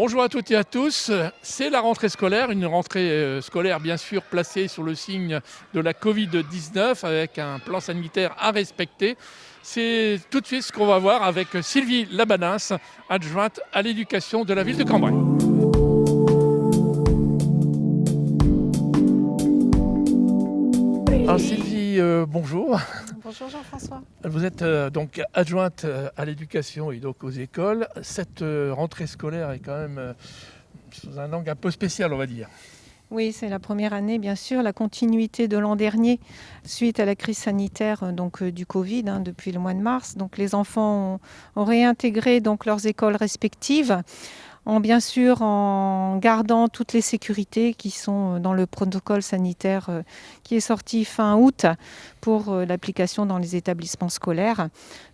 Bonjour à toutes et à tous, c'est la rentrée scolaire, une rentrée scolaire bien sûr placée sous le signe de la Covid-19 avec un plan sanitaire à respecter. C'est tout de suite ce qu'on va voir avec Sylvie Labanins, adjointe à l'éducation de la ville de Cambrai. Alors Sylvie, bonjour. Bonjour Jean-François. Vous êtes donc adjointe à l'éducation et donc aux écoles. Cette rentrée scolaire est quand même sous un angle un peu spécial, on va dire. Oui, c'est la première année, bien sûr, la continuité de l'an dernier suite à la crise sanitaire du Covid depuis le mois de mars. Donc les enfants ont réintégré donc leurs écoles respectives. Bien sûr en gardant toutes les sécurités qui sont dans le protocole sanitaire qui est sorti fin août pour l'application dans les établissements scolaires,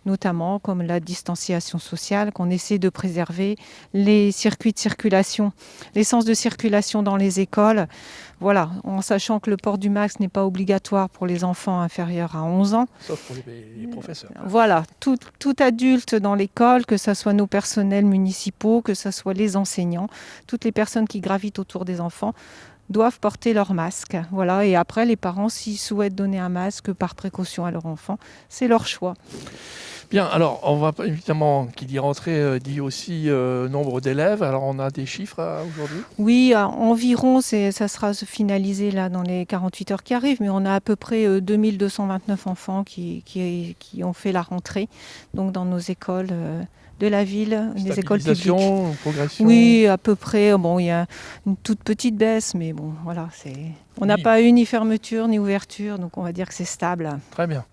notamment comme la distanciation sociale, qu'on essaie de préserver, les circuits de circulation, les sens de circulation dans les écoles, voilà, en sachant que le port du masque n'est pas obligatoire pour les enfants inférieurs à 11 ans. Sauf pour les professeurs. Voilà, tout adulte dans l'école, que ce soit nos personnels municipaux, que ce soit les enseignants, toutes les personnes qui gravitent autour des enfants doivent porter leur masque. Voilà, et après, les parents, s'ils souhaitent donner un masque par précaution à leur enfant, c'est leur choix. Bien, alors on va évidemment, qui dit rentrée, dit aussi nombre d'élèves. Alors on a des chiffres aujourd'hui? Oui, environ, ça sera finalisé là dans les 48 heures qui arrivent, mais on a à peu près 2229 enfants qui ont fait la rentrée donc dans nos écoles de la ville, les écoles publiques. Progression? Oui, à peu près. Bon, il y a une toute petite baisse, mais bon, voilà, on n'a pas eu ni fermeture ni ouverture, donc on va dire que c'est stable. Très bien.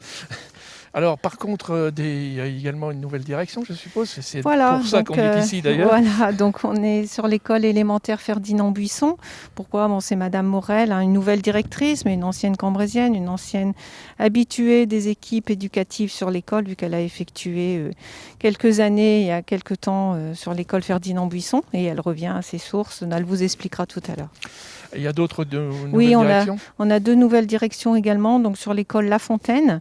Alors par contre, il y a également une nouvelle direction, je suppose. C'est voilà, pour ça qu'on est ici d'ailleurs. Voilà, donc on est sur l'école élémentaire Ferdinand Buisson. Pourquoi? C'est Madame Morel, une nouvelle directrice, mais une ancienne cambrésienne, une ancienne habituée des équipes éducatives sur l'école, vu qu'elle a effectué quelques années, il y a quelques temps, sur l'école Ferdinand Buisson, et elle revient à ses sources. Elle vous expliquera tout à l'heure. Il y a d'autres nouvelles directions? On a deux nouvelles directions également, donc sur l'école La Fontaine,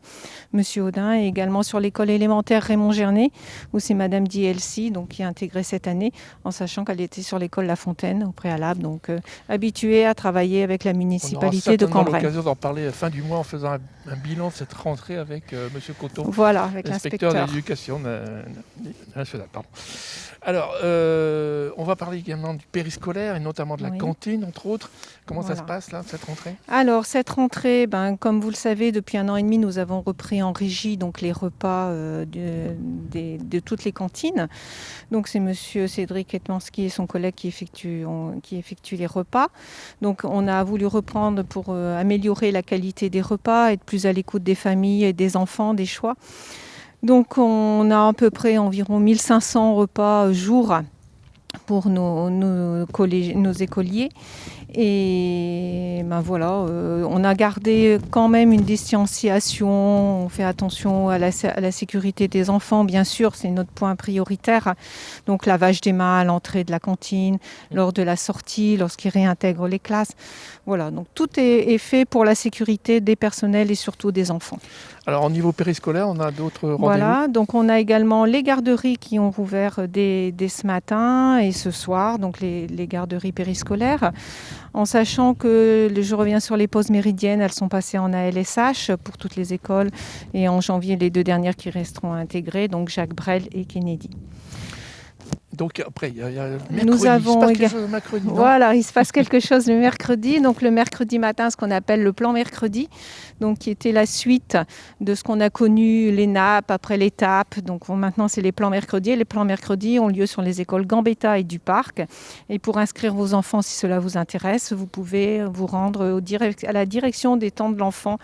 Monsieur Audin, et également sur l'école élémentaire Raymond Gernet, où c'est Madame Dielsi, donc qui a intégré cette année, en sachant qu'elle était sur l'école La Fontaine au préalable, donc habituée à travailler avec la municipalité de Cambrai. On aura l'occasion d'en parler fin du mois en faisant un bilan de cette rentrée avec Monsieur Coton, voilà, avec l'inspecteur de l'éducation nationale. Alors, on va parler également du périscolaire et notamment de la cantine, entre autres. Comment ça se passe là, cette rentrée? Alors, cette rentrée, comme vous le savez, depuis 1 an et demi, nous avons repris en régie donc, les repas de toutes les cantines. Donc, c'est Monsieur Cédric Etmanski et son collègue qui effectuent les repas. Donc, on a voulu reprendre pour améliorer la qualité des repas, être plus à l'écoute des familles et des enfants, des choix. Donc, on a à peu près environ 1500 repas jour pour nos écoliers. Et voilà, on a gardé quand même une distanciation, on fait attention à la sécurité des enfants, bien sûr, c'est notre point prioritaire. Donc lavage des mains à l'entrée de la cantine, lors de la sortie, lorsqu'ils réintègrent les classes. Voilà, donc tout est fait pour la sécurité des personnels et surtout des enfants. Alors au niveau périscolaire, on a d'autres rendez-vous? Voilà, donc on a également les garderies qui ont rouvert dès ce matin et ce soir, donc les garderies périscolaires. En sachant que, je reviens sur les pauses méridiennes, elles sont passées en ALSH pour toutes les écoles et en janvier, les 2 dernières qui resteront intégrées, donc Jacques Brel et Kennedy. Donc après, il y a mercredi. Nous avons il se passe quelque chose le mercredi, non? Voilà, il se passe quelque chose le mercredi. Donc le mercredi matin, ce qu'on appelle le plan mercredi, donc qui était la suite de ce qu'on a connu, les nappes, après l'étape. Donc maintenant, c'est les plans mercredi. Et les plans mercredi ont lieu sur les écoles Gambetta et du Parc. Et pour inscrire vos enfants, si cela vous intéresse, vous pouvez vous rendre à la direction des temps de l'enfant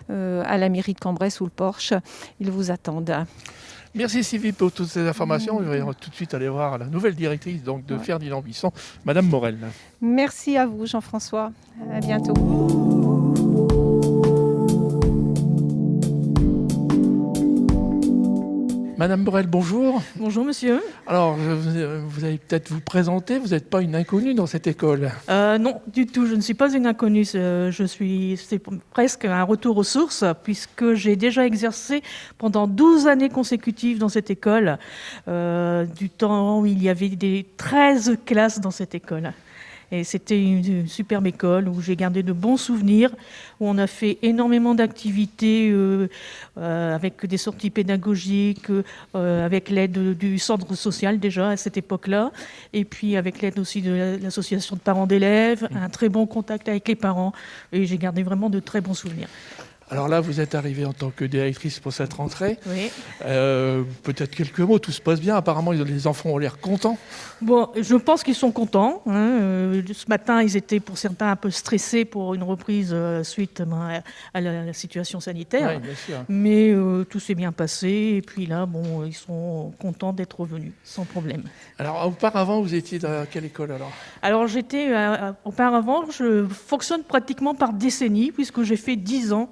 à la mairie de Cambrai sous le porche. Ils vous attendent. Merci Sylvie pour toutes ces informations. Je vais tout de suite aller voir la nouvelle directrice donc, de Ferdinand Buisson, Madame Morel. Merci à vous Jean-François. À bientôt. Madame Borel, bonjour. Bonjour monsieur. Alors, vous allez peut-être vous présenter, vous n'êtes pas une inconnue dans cette école. Non, du tout, je ne suis pas une inconnue. C'est presque un retour aux sources, puisque j'ai déjà exercé pendant 12 années consécutives dans cette école, du temps où il y avait 13 classes dans cette école. Et c'était une superbe école où j'ai gardé de bons souvenirs, où on a fait énormément d'activités avec des sorties pédagogiques, avec l'aide du centre social déjà à cette époque-là, et puis avec l'aide aussi de l'association de parents d'élèves, un très bon contact avec les parents, et j'ai gardé vraiment de très bons souvenirs. Alors là, vous êtes arrivée en tant que directrice pour cette rentrée. Oui. Peut-être quelques mots, tout se passe bien. Apparemment, les enfants ont l'air contents. Bon, je pense qu'ils sont contents. Ce matin, ils étaient pour certains un peu stressés pour une reprise suite à la situation sanitaire. Oui, bien sûr. Mais tout s'est bien passé. Et puis là, bon, ils sont contents d'être revenus, sans problème. Alors, auparavant, vous étiez dans quelle école alors ? Alors, auparavant, je fonctionne pratiquement par décennie, puisque j'ai fait 10 ans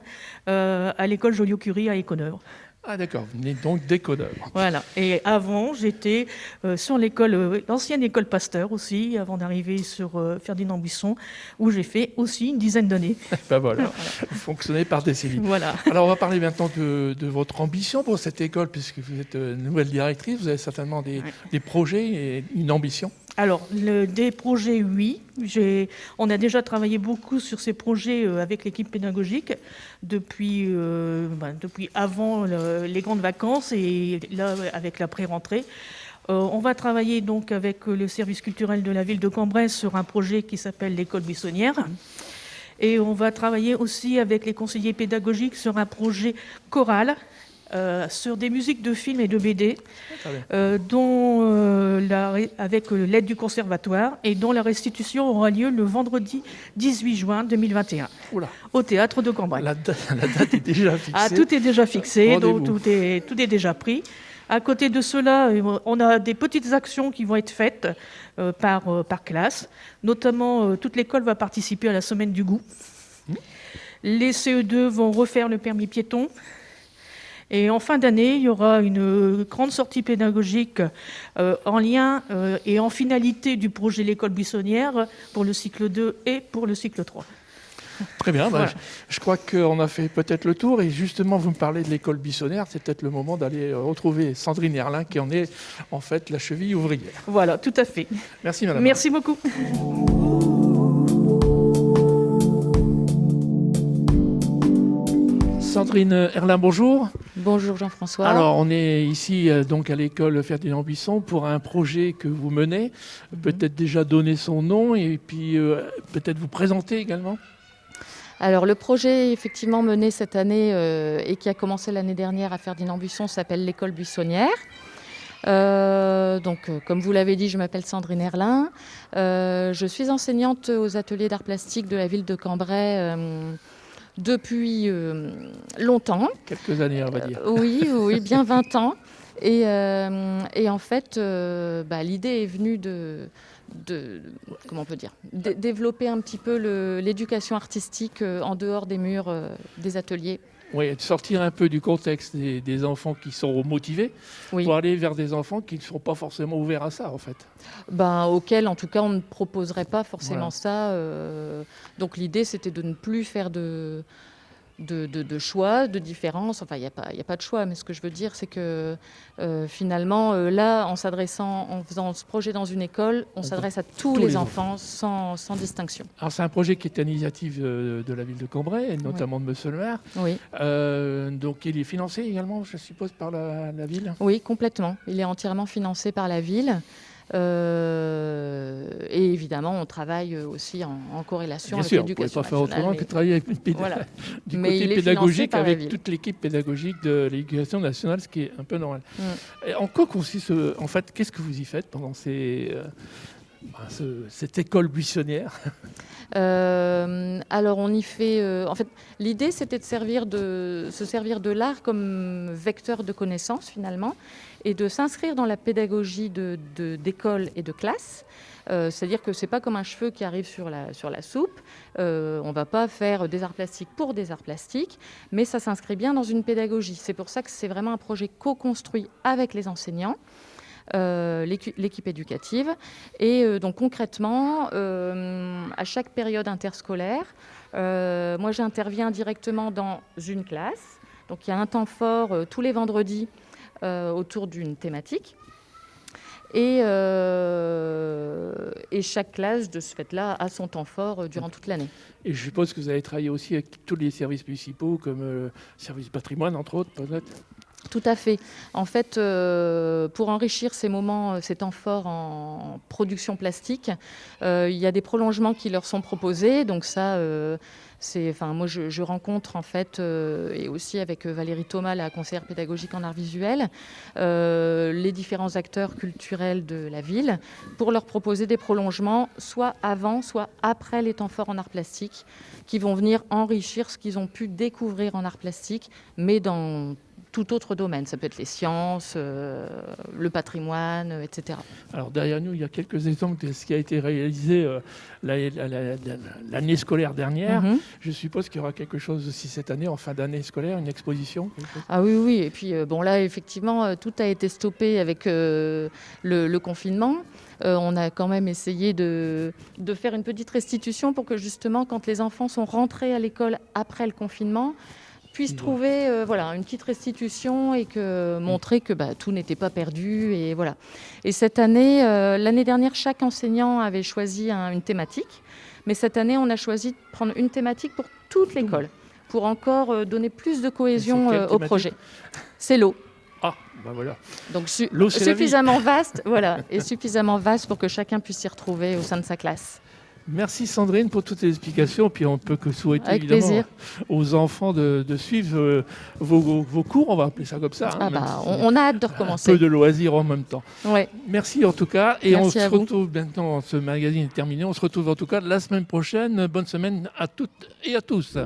à l'école Joliot-Curie à Éconœuvre. Ah d'accord, vous venez donc d'Éconœuvre. Voilà. Et avant, j'étais sur l'ancienne école Pasteur aussi, avant d'arriver sur Ferdinand Buisson, où j'ai fait aussi une dizaine d'années. Ben voilà, vous fonctionnez par décennie. Voilà. Alors on va parler maintenant de votre ambition pour cette école, puisque vous êtes nouvelle directrice, vous avez certainement des projets et une ambition. Alors, des projets, oui. On a déjà travaillé beaucoup sur ces projets avec l'équipe pédagogique depuis avant les grandes vacances et là, avec la pré-rentrée. On va travailler donc avec le service culturel de la ville de Cambrai sur un projet qui s'appelle l'école buissonnière. Et on va travailler aussi avec les conseillers pédagogiques sur un projet choral, sur des musiques de films et de BD, avec l'aide du conservatoire, et dont la restitution aura lieu le vendredi 18 juin 2021 au théâtre de Cambrai. La date est déjà fixée. Ah, tout est déjà fixé, donc tout est déjà pris. À côté de cela, on a des petites actions qui vont être faites par classe. Notamment, toute l'école va participer à la semaine du goût. Les CE2 vont refaire le permis piéton. Et en fin d'année, il y aura une grande sortie pédagogique en lien et en finalité du projet L'école buissonnière pour le cycle 2 et pour le cycle 3. Très bien, Voilà. Je crois qu'on a fait peut-être le tour et justement vous me parlez de l'école buissonnière, c'est peut-être le moment d'aller retrouver Sandrine Erlin qui en est en fait la cheville ouvrière. Voilà, tout à fait. Merci madame. Merci beaucoup. Sandrine Erlin, bonjour. Bonjour Jean-François. Alors, on est ici donc à l'école Ferdinand Buisson pour un projet que vous menez. Peut-être déjà donner son nom et puis peut-être vous présenter également. Alors le projet effectivement mené cette année et qui a commencé l'année dernière à Ferdinand Buisson s'appelle l'école buissonnière. Comme vous l'avez dit, je m'appelle Sandrine Erlin. Je suis enseignante aux ateliers d'art plastique de la ville de Cambrai depuis longtemps. Quelques années, on va dire. Oui, bien 20 ans. Et en fait, l'idée est venue comment on peut dire, développer un petit peu l'éducation artistique en dehors des murs des ateliers. Oui, de sortir un peu du contexte des enfants qui sont motivés pour aller vers des enfants qui ne sont pas forcément ouverts à ça, en fait. Auxquels, en tout cas, on ne proposerait pas forcément ça. Donc l'idée, c'était de ne plus faire de choix, de différence. Enfin, il n'y a pas de choix, mais ce que je veux dire, c'est que finalement, là, en faisant ce projet dans une école, on s'adresse à tous les enfants sans distinction. Alors, c'est un projet qui est à l'initiative de la ville de Cambrai, et notamment de Monsieur le maire. Oui. Donc, il est financé également, je suppose, par la ville ? Oui, complètement. Il est entièrement financé par la ville. Et évidemment, on travaille aussi en corrélation avec l'éducation nationale. Bien sûr, on ne pouvait pas faire autrement que travailler avec du côté pédagogique avec toute l'équipe pédagogique de l'éducation nationale, ce qui est un peu normal. Et en quoi consiste, en fait, qu'est-ce que vous y faites pendant cette école buissonnière ? Alors on y fait... en fait, l'idée, c'était de se servir de l'art comme vecteur de connaissance, finalement, et de s'inscrire dans la pédagogie d'école et de classe, C'est-à-dire que c'est pas comme un cheveu qui arrive sur la soupe. On va pas faire des arts plastiques pour des arts plastiques, mais ça s'inscrit bien dans une pédagogie. C'est pour ça que c'est vraiment un projet co-construit avec les enseignants. L'équipe éducative. Et donc concrètement, à chaque période interscolaire, moi j'interviens directement dans une classe. Donc il y a un temps fort tous les vendredis autour d'une thématique. Et chaque classe, de ce fait-là, a son temps fort durant toute l'année. Et je suppose que vous avez travaillé aussi avec tous les services municipaux, comme le service patrimoine, entre autres, peut-être. Tout à fait. En fait, pour enrichir ces moments, ces temps forts en production plastique, il y a des prolongements qui leur sont proposés. Donc ça, moi, je rencontre en fait, et aussi avec Valérie Thomas, la conseillère pédagogique en art visuel, les différents acteurs culturels de la ville pour leur proposer des prolongements, soit avant, soit après les temps forts en art plastique, qui vont venir enrichir ce qu'ils ont pu découvrir en art plastique, mais dans tout autre domaine. Ça peut être les sciences, le patrimoine, etc. Alors derrière nous, il y a quelques exemples de ce qui a été réalisé l'année scolaire dernière. Je suppose qu'il y aura quelque chose aussi cette année, en fin d'année scolaire, une exposition. Ah oui, oui. Et puis bon, là, effectivement, tout a été stoppé avec le confinement. On a quand même essayé de faire une petite restitution pour que justement, quand les enfants sont rentrés à l'école après le confinement, puissent trouver une petite restitution et montrer que tout n'était pas perdu. Et, voilà. Et cette année, l'année dernière, chaque enseignant avait choisi une thématique. Mais cette année, on a choisi de prendre une thématique pour toute l'école, pour encore donner plus de cohésion au projet. C'est l'eau. Ah, voilà. Donc suffisamment vaste, voilà, et suffisamment vaste pour que chacun puisse s'y retrouver au sein de sa classe. Merci Sandrine pour toutes les explications. Puis on peut que souhaiter avec évidemment plaisir aux enfants de suivre vos cours, on va appeler ça comme ça. On a hâte de recommencer. Un peu de loisirs en même temps. Ouais. Merci en tout cas. Et merci on se retrouve maintenant, ce magazine est terminé. On se retrouve en tout cas la semaine prochaine. Bonne semaine à toutes et à tous.